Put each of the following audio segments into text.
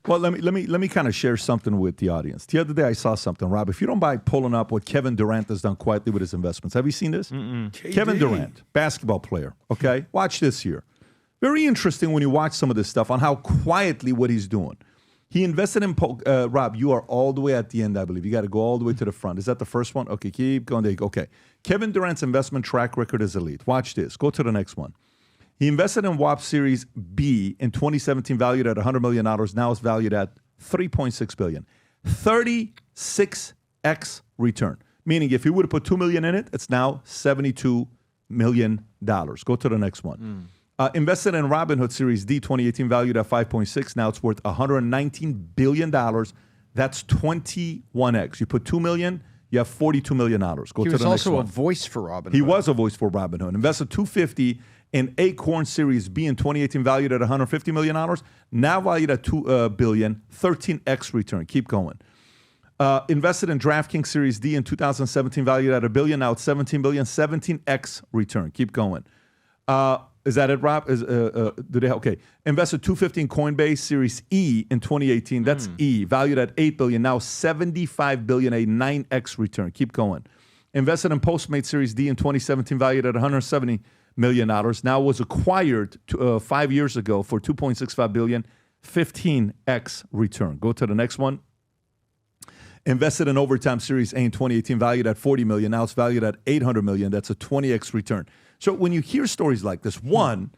Well, let me kind of share something with the audience. The other day I saw something, Rob. If you don't mind pulling up what Kevin Durant has done quietly with his investments. Have you seen this? Kevin Durant, basketball player. Okay, watch this here. Very interesting when you watch some of this stuff on how quietly what he's doing. He invested in, Rob, you are all the way at the end, I believe. You got to go all the way to the front. Is that the first one? Okay, keep going. There you go. Okay. Kevin Durant's investment track record is elite. Watch this. Go to the next one. He invested in WAP Series B in 2017, valued at $100 million. Now it's valued at $3.6 billion. 36x return. Meaning if he would have put $2 million in it, it's now $72 million. Go to the next one. Invested in Robinhood Series D 2018, valued at 5.6. Now it's worth $119 billion. That's 21x. You put $2 million, you have $42 million. Go to the next one. He was also a voice for Robinhood. He was a voice for Robinhood. Invested $250 in Acorn Series B in 2018, valued at $150 million. Now valued at $2 billion, 13x return. Keep going. Invested in DraftKings Series D in 2017, valued at $1 billion. Now it's $17 billion, 17x return. Keep going. Is that it, Rob? Okay. Invested $250 in Coinbase Series E in 2018. That's E, valued at $8 billion. Now $75 billion, a 9x return. Keep going. Invested in Postmates Series D in 2017, valued at $170 million. Now was acquired 5 years ago for $2.65 billion, 15x return. Go to the next one. Invested in Overtime Series A in 2018, valued at $40 million. Now it's valued at $800 million. That's a 20x return. So when you hear stories like this, one,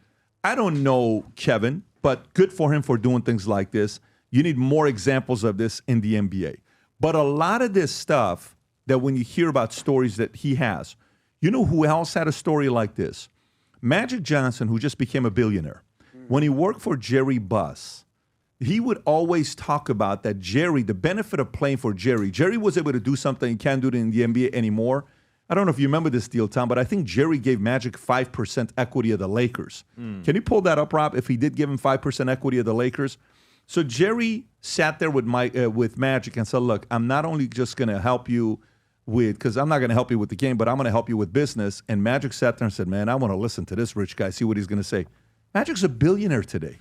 I don't know Kevin, but good for him for doing things like this. You need more examples of this in the NBA. But a lot of this stuff that when you hear about stories that he has, you know who else had a story like this? Magic Johnson, who just became a billionaire. When he worked for Jerry Buss, he would always talk about that Jerry, the benefit of playing for Jerry. Jerry was able to do something he can't do it in the NBA anymore. I don't know if you remember this deal, Tom, but I think Jerry gave Magic 5% equity of the Lakers. Can you pull that up, Rob, if he did give him 5% equity of the Lakers? So Jerry sat there with Magic and said, look, I'm not only just going to help you because I'm not going to help you with the game, but I'm going to help you with business. And Magic sat there and said, man, I want to listen to this rich guy, see what he's going to say. Magic's a billionaire today.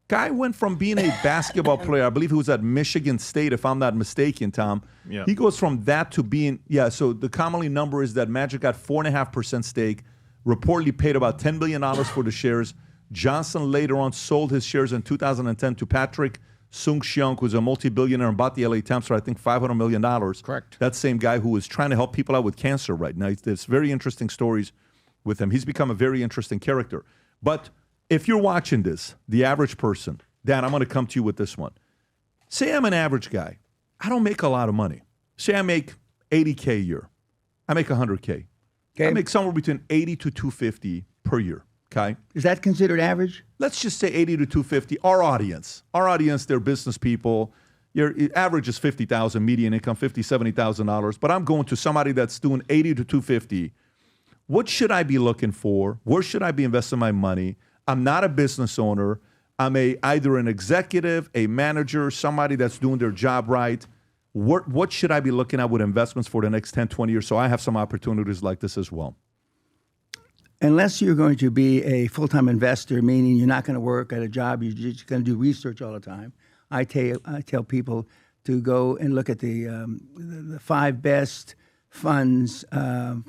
Guy went from being a basketball player, I believe he was at Michigan State, if I'm not mistaken, Tom. Yeah. He goes from that to being, so the commonly number is that Magic got 4.5% stake, reportedly paid about $10 billion for the shares. Johnson later on sold his shares in 2010 to Patrick Sung-Hyung, who's a multi-billionaire and bought the LA Times for, I think, $500 million. Correct. That same guy who is trying to help people out with cancer right now. There's very interesting stories with him. He's become a very interesting character. But if you're watching this, the average person, Dan, I'm going to come to you with this one. Say I'm an average guy. I don't make a lot of money. Say I make $80K a year. I make $100K. Okay. I make somewhere between $80 to $250 per year. Okay. Is that considered average? Let's just say $80 to $250. Our audience, they're business people. Your average is $50,000, median income $50,000, $70,000. But I'm going to somebody that's doing $80 to $250. What should I be looking for? Where should I be investing my money? I'm not a business owner. I'm either an executive, a manager, somebody that's doing their job right. What should I be looking at with investments for the next 10, 20 years? So I have some opportunities like this as well. Unless you're going to be a full-time investor, meaning you're not going to work at a job, you're just going to do research all the time. I tell people to go and look at the 5 best funds,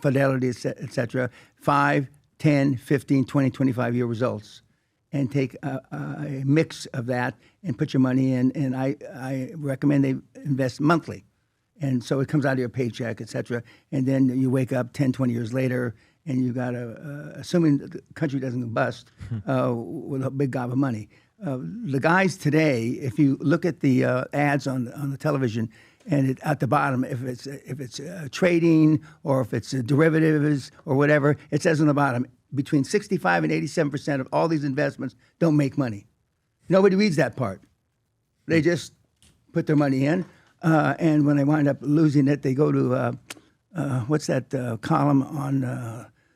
Fidelity, et cetera, 5, 10, 15, 20, 25-year results, and take a mix of that and put your money in. And I recommend they invest monthly. And so it comes out of your paycheck, et cetera. And then you wake up 10, 20 years later, and you got assuming the country doesn't bust, with a big gob of money. The guys today, if you look at the ads on the television, and at the bottom, if it's trading or if it's derivatives or whatever, it says on the bottom, between 65 and 87% of all these investments don't make money. Nobody reads that part. They just put their money in, and when they wind up losing it, they go to, what's that column on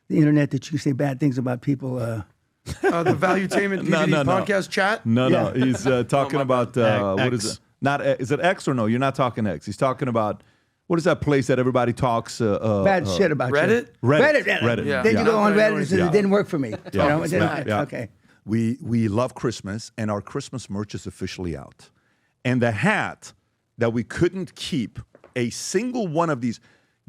the internet that you say bad things about people? The Valuetainment Media podcast chat? No, he's talking about, what is it? Is it X or no? You're not talking X. He's talking about, what is that place that everybody talks? Bad shit about Reddit? You. Reddit. Yeah. Then you go on Reddit and say it didn't work for me. Yeah. You know? Okay. We love Christmas, and our Christmas merch is officially out. And the hat that we couldn't keep a single one of these.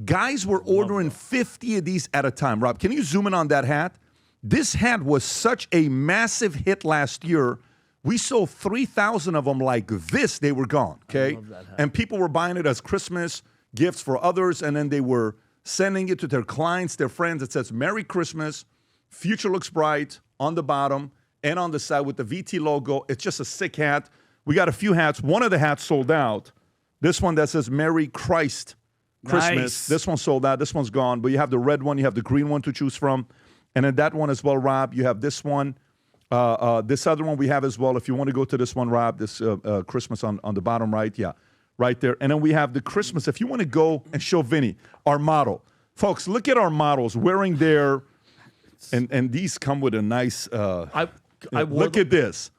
Guys were ordering 50 of these at a time. Rob, can you zoom in on that hat? This hat was such a massive hit last year. We sold 3,000 of them like this. They were gone, okay? I love that hat. And people were buying it as Christmas gifts for others, and then they were sending it to their clients, their friends. It says, Merry Christmas, future looks bright on the bottom and on the side with the VT logo. It's just a sick hat. We got a few hats. One of the hats sold out. This one that says Merry Christ Christmas. Nice. This one sold out. This one's gone. But you have the red one. You have the green one to choose from. And then that one as well, Rob. You have this one. This other one we have as well. If you want to go to this one, Rob, this Christmas on the bottom right. Yeah, right there. And then we have the Christmas. If you want to go and show Vinny our model. Folks, look at our models wearing their, and these come with a nice, look at this.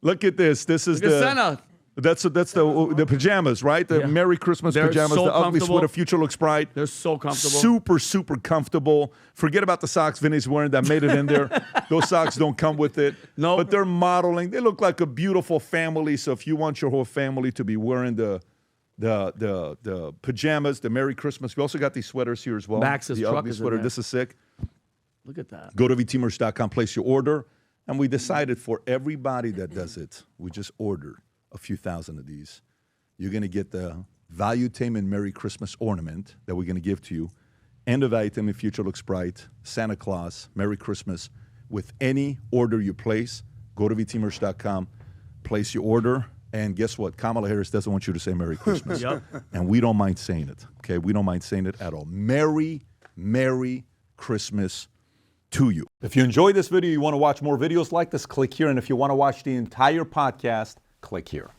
Look at this. This is Look at Santa. That's the pajamas, right? The Merry Christmas They're pajamas, so the ugly comfortable. sweater, future looks bright. They're so comfortable. Super, super comfortable. Forget about the socks Vinny's wearing that made it in there. Those socks don't come with it. No. But they're modeling. They look like a beautiful family. So if you want your whole family to be wearing the pajamas, the Merry Christmas. We also got these sweaters here as well. Max's the truck ugly is in sweater. there. This is sick. Look at that. Go to vtmerch.com, place your order. And we decided for everybody that does it, we just ordered a few thousand of these. You're going to get the Valuetainment Merry Christmas ornament that we're going to give to you. And the Valuetainment Future Looks Bright, Santa Claus, Merry Christmas. With any order you place, go to vtmerch.com, place your order. And guess what? Kamala Harris doesn't want you to say Merry Christmas. Yep. And we don't mind saying it, okay? We don't mind saying it at all. Merry, Merry Christmas to you. If you enjoyed this video, you want to watch more videos like this, click here. And if you want to watch the entire podcast, click here.